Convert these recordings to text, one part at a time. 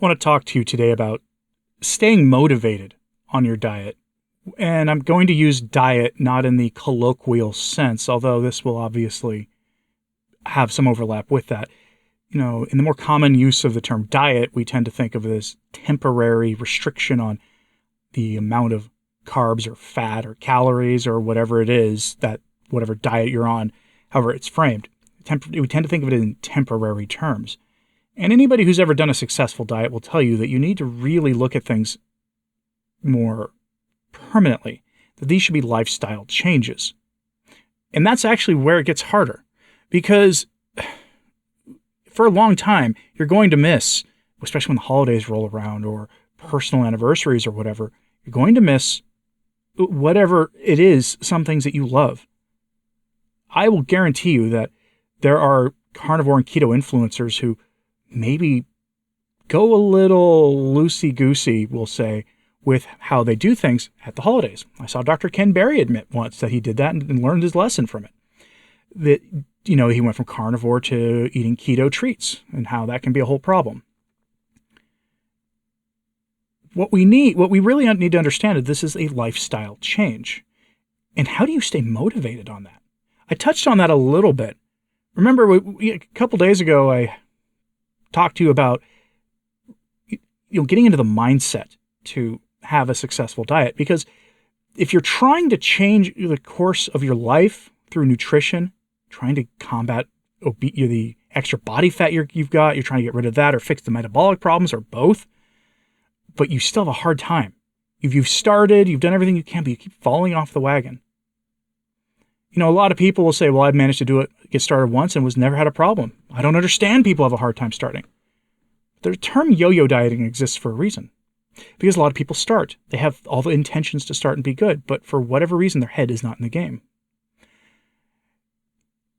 want to talk to you today about staying motivated on your diet. And I'm going to use diet not in the colloquial sense, although this will obviously have some overlap with that. You know, in the more common use of the term diet, we tend to think of it as temporary restriction on the amount of carbs or fat or calories or whatever it is, that whatever diet you're on, however it's framed. We tend to think of it in temporary terms. And anybody who's ever done a successful diet will tell you that you need to really look at things more permanently, that these should be lifestyle changes. And that's actually where it gets harder, because for a long time, you're going to miss, especially when the holidays roll around or personal anniversaries or whatever, you're going to miss whatever it is, some things that you love. I will guarantee you that there are carnivore and keto influencers who maybe go a little loosey-goosey, we'll say, with how they do things at the holidays. I saw Dr. Ken Berry admit once that he did that and learned his lesson from it. That, you know, he went from carnivore to eating keto treats and how that can be a whole problem. What we really need to understand is this is a lifestyle change. And how do you stay motivated on that? I touched on that a little bit. Remember, a couple days ago, I talked to you about getting into the mindset to have a successful diet. Because if you're trying to change the course of your life through nutrition, trying to combat the extra body fat you've got, you're trying to get rid of that or fix the metabolic problems or both, but you still have a hard time. You've started, you've done everything you can, but you keep falling off the wagon. You know, a lot of people will say, well, I've managed to get started once and never had a problem. I don't understand people have a hard time starting. The term yo-yo dieting exists for a reason. Because a lot of people start. They have all the intentions to start and be good, but for whatever reason, their head is not in the game.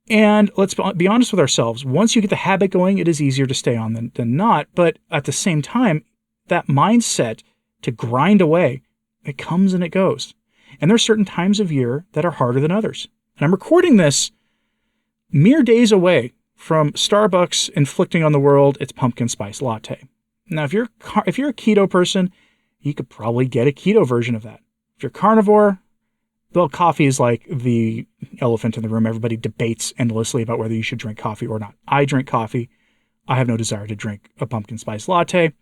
And let's be honest with ourselves. Once you get the habit going, it is easier to stay on than not. But at the same time, that mindset to grind away, it comes and it goes. And there are certain times of year that are harder than others. And I'm recording this mere days away from Starbucks inflicting on the world its pumpkin spice latte. Now, if you're a keto person, you could probably get a keto version of that. If you're carnivore, well, coffee is like the elephant in the room. Everybody debates endlessly about whether you should drink coffee or not. I drink coffee. I have no desire to drink a pumpkin spice latte.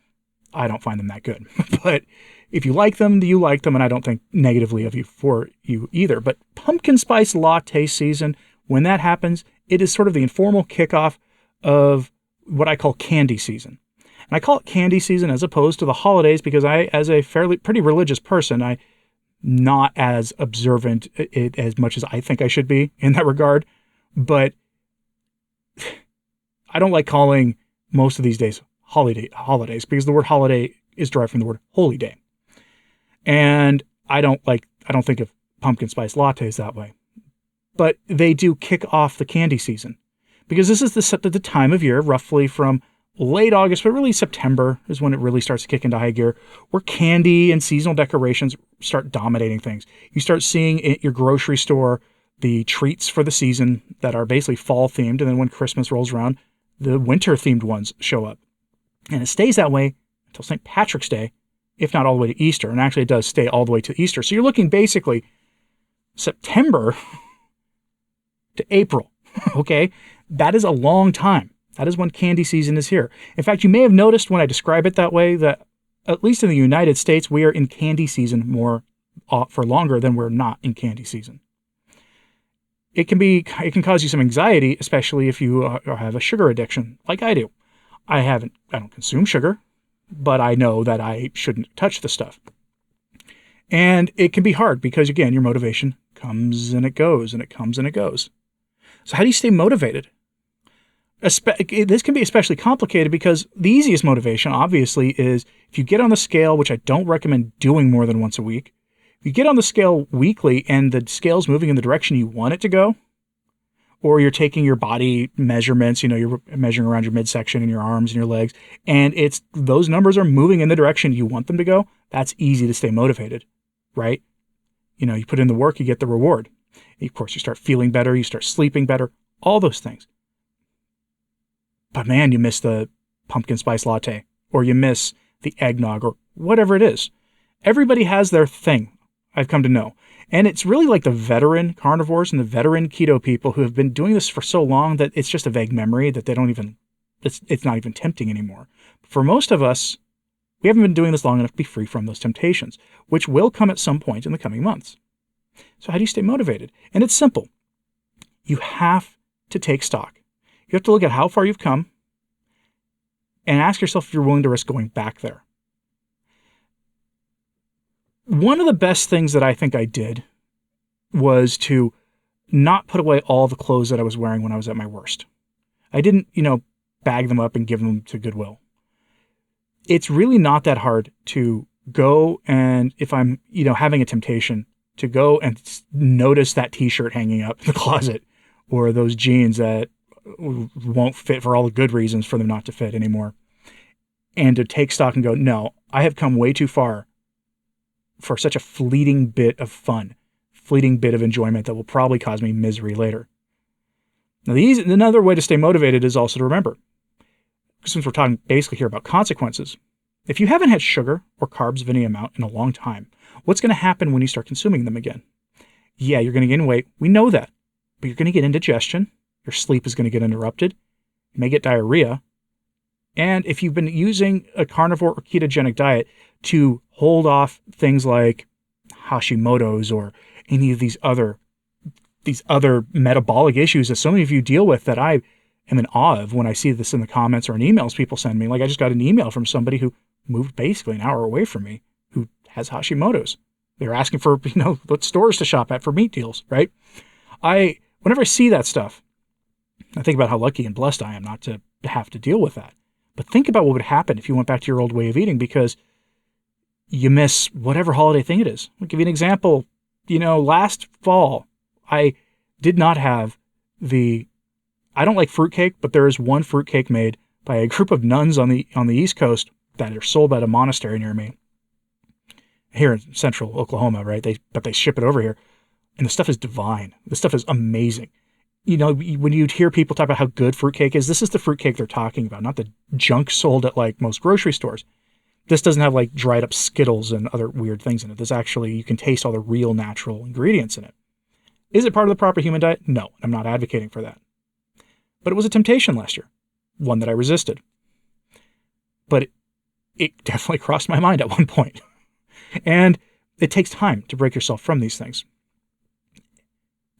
I don't find them that good. But if you like them, you like them, and I don't think negatively of you for you either. But pumpkin spice latte season, when that happens, it is sort of the informal kickoff of what I call candy season. And I call it candy season as opposed to the holidays because I, as a pretty religious person, I'm not as observant as much as I think I should be in that regard. But I don't like calling most of these days holidays because the word holiday is derived from the word holy day. And I don't think of pumpkin spice lattes that way. But they do kick off the candy season because this is the time of year, roughly from late August, but really September is when it really starts to kick into high gear, where candy and seasonal decorations start dominating things. You start seeing at your grocery store the treats for the season that are basically fall themed, and then when Christmas rolls around, the winter themed ones show up. And it stays that way until St. Patrick's Day, if not all the way to Easter. And actually it does stay all the way to Easter. So you're looking basically September to April, okay? That is a long time. That is when candy season is here. In fact, you may have noticed when I describe it that way that at least in the United States, we are in candy season more for longer than we're not in candy season. It can cause you some anxiety, especially if you have a sugar addiction like I do. I don't consume sugar, but I know that I shouldn't touch the stuff. And it can be hard because, again, your motivation comes and it goes and it comes and it goes. So how do you stay motivated? This can be especially complicated because the easiest motivation, obviously, is if you get on the scale, which I don't recommend doing more than once a week. If you get on the scale weekly and the scale's moving in the direction you want it to go, or you're taking your body measurements, you're measuring around your midsection and your arms and your legs, and those numbers are moving in the direction you want them to go, that's easy to stay motivated, right? You put in the work, you get the reward. Of course, you start feeling better, you start sleeping better, all those things. But man, you miss the pumpkin spice latte or you miss the eggnog, or whatever it is. Everybody has their thing, I've come to know. And it's really like the veteran carnivores and the veteran keto people who have been doing this for so long that it's just a vague memory that they don't even, it's not even tempting anymore. For most of us, we haven't been doing this long enough to be free from those temptations, which will come at some point in the coming months. So how do you stay motivated? And it's simple. You have to take stock. You have to look at how far you've come and ask yourself if you're willing to risk going back there. One of the best things that I think I did was to not put away all the clothes that I was wearing when I was at my worst. I didn't, bag them up and give them to Goodwill. It's really not that hard to go and, if I'm, having a temptation, to go and notice that t-shirt hanging up in the closet, or those jeans that won't fit for all the good reasons for them not to fit anymore, and to take stock and go, no, I have come way too far for such a fleeting bit of fun, fleeting bit of enjoyment that will probably cause me misery later. Now, another way to stay motivated is also to remember, since we're talking basically here about consequences, if you haven't had sugar or carbs of any amount in a long time, what's going to happen when you start consuming them again? Yeah, you're going to gain weight. We know that. But you're going to get indigestion. Your sleep is going to get interrupted. You may get diarrhea. And if you've been using a carnivore or ketogenic diet to hold off things like Hashimoto's or any of these other metabolic issues that so many of you deal with, that I am in awe of when I see this in the comments or in emails people send me. Like, I just got an email from somebody who moved basically an hour away from me who has Hashimoto's. They were asking for, what stores to shop at for meat deals, right? Whenever I see that stuff, I think about how lucky and blessed I am not to have to deal with that. But think about what would happen if you went back to your old way of eating because you miss whatever holiday thing it is. I'll give you an example. Last fall, I did not have I don't like fruitcake, but there is one fruitcake made by a group of nuns on the East Coast that are sold at a monastery near me here in central Oklahoma, right? But they ship it over here. And the stuff is divine. The stuff is amazing. When you'd hear people talk about how good fruitcake is, this is the fruitcake they're talking about, not the junk sold at like most grocery stores. This doesn't have like dried up Skittles and other weird things in it. This actually, you can taste all the real natural ingredients in it. Is it part of the proper human diet? No, I'm not advocating for that. But it was a temptation last year, one that I resisted. But it definitely crossed my mind at one point. And it takes time to break yourself from these things.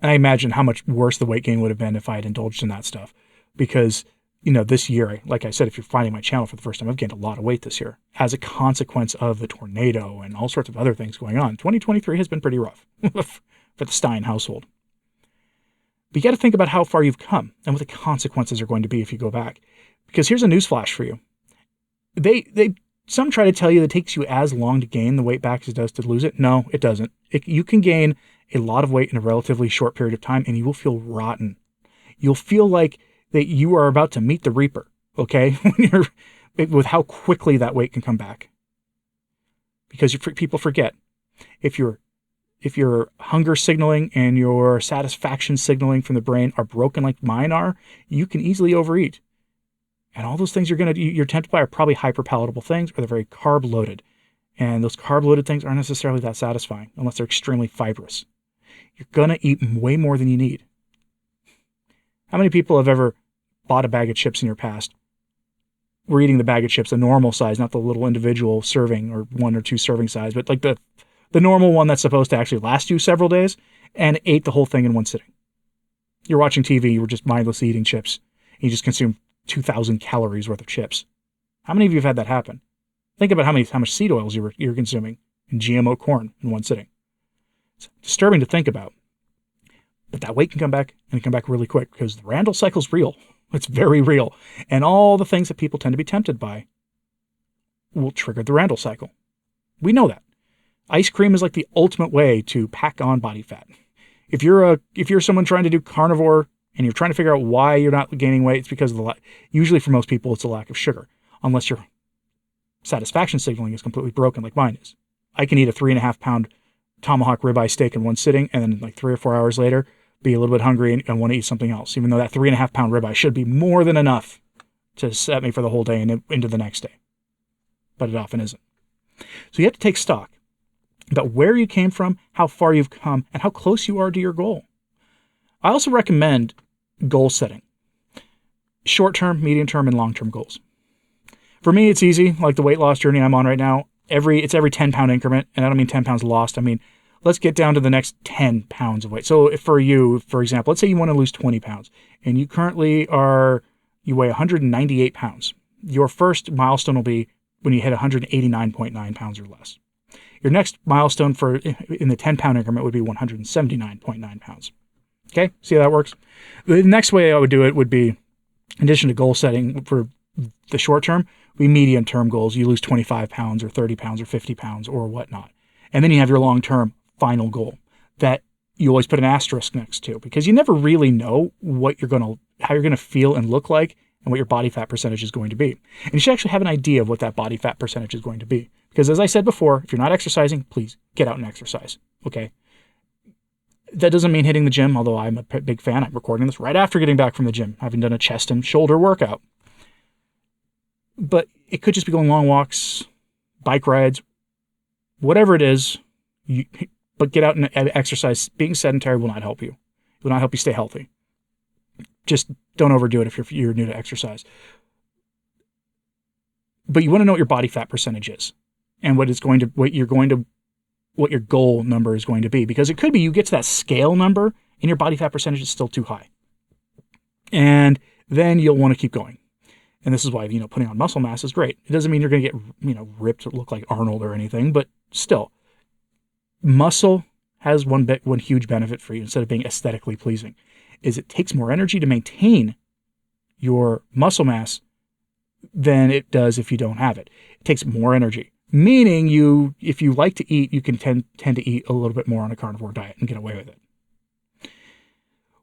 And I imagine how much worse the weight gain would have been if I had indulged in that stuff. Because, this year, like I said, if you're finding my channel for the first time, I've gained a lot of weight this year as a consequence of the tornado and all sorts of other things going on. 2023 has been pretty rough for the Stine household. But you got to think about how far you've come and what the consequences are going to be if you go back. Because here's a newsflash for you. Some try to tell you that it takes you as long to gain the weight back as it does to lose it. No, it doesn't. You can gain a lot of weight in a relatively short period of time, and you will feel rotten. You'll feel like that you are about to meet the Reaper, okay? With how quickly that weight can come back. Because people forget, if your hunger signaling and your satisfaction signaling from the brain are broken like mine are, you can easily overeat. And all those things you're tempted by are probably hyperpalatable things, or they're very carb loaded. And those carb loaded things aren't necessarily that satisfying unless they're extremely fibrous. You're going to eat way more than you need. How many people have ever bought a bag of chips in your past? We're eating the bag of chips, the normal size, not the little individual serving or 1 or 2 serving size, but like the normal one that's supposed to actually last you several days, and ate the whole thing in one sitting. You're watching TV, you were just mindlessly eating chips, and you just consumed 2,000 calories worth of chips. How many of you have had that happen? Think about how much seed oils you're consuming and GMO corn in one sitting. It's disturbing to think about. But that weight can come back, and it can come back really quick because the Randall cycle's real. It's very real. And all the things that people tend to be tempted by will trigger the Randall cycle. We know that. Ice cream is like the ultimate way to pack on body fat. If you're someone trying to do carnivore and you're trying to figure out why you're not gaining weight, it's because of usually for most people it's a lack of sugar, unless your satisfaction signaling is completely broken like mine is. I can eat a 3.5-pound tomahawk ribeye steak in one sitting, and then like 3 or 4 hours later, be a little bit hungry and want to eat something else, even though that 3.5-pound ribeye should be more than enough to set me for the whole day and into the next day. but it often isn't. So you have to take stock about where you came from, how far you've come, and how close you are to your goal. I also recommend goal setting. Short-term, medium-term, and long-term goals. For me, it's easy, like the weight loss journey I'm on right now. It's every 10-pound increment, and I don't mean 10 pounds lost. I mean, let's get down to the next 10 pounds of weight. So if for you, for example, let's say you want to lose 20 pounds, and you weigh 198 pounds. Your first milestone will be when you hit 189.9 pounds or less. Your next milestone in the 10-pound increment would be 179.9 pounds. Okay, see how that works? The next way I would do it would be, in addition to goal setting for the short term, be medium term goals. You lose 25 pounds or 30 pounds or 50 pounds or whatnot. And then you have your long term final goal that you always put an asterisk next to, because you never really know how you're going to feel and look like and what your body fat percentage is going to be. And you should actually have an idea of what that body fat percentage is going to be. Because as I said before, if you're not exercising, please get out and exercise. Okay. That doesn't mean hitting the gym, although I'm a big fan. I'm recording this right after getting back from the gym, having done a chest and shoulder workout. But it could just be going long walks, bike rides, whatever it is. But get out and exercise. Being sedentary will not help you. It will not help you stay healthy. Just don't overdo it if you're new to exercise. But you want to know what your body fat percentage is and what your goal number is going to be. Because it could be you get to that scale number and your body fat percentage is still too high. And then you'll want to keep going. And this is why, putting on muscle mass is great. It doesn't mean you're going to get, ripped to look like Arnold or anything, but still, muscle has one huge benefit for you instead of being aesthetically pleasing, is it takes more energy to maintain your muscle mass than it does if you don't have it. It takes more energy, meaning if you like to eat, you can tend to eat a little bit more on a carnivore diet and get away with it.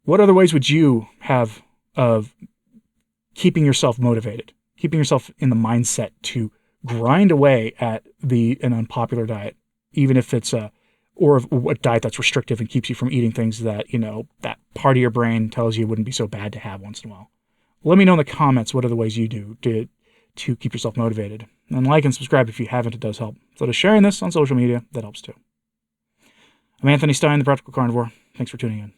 What other ways would you have of keeping yourself motivated, keeping yourself in the mindset to grind away at an unpopular diet, even if it's a diet that's restrictive and keeps you from eating things that, that part of your brain tells you it wouldn't be so bad to have once in a while? Let me know in the comments what other ways you do to keep yourself motivated. And like and subscribe if you haven't, it does help. So to sharing this on social media, that helps too. I'm Anthony Stine, the Practical Carnivore. Thanks for tuning in.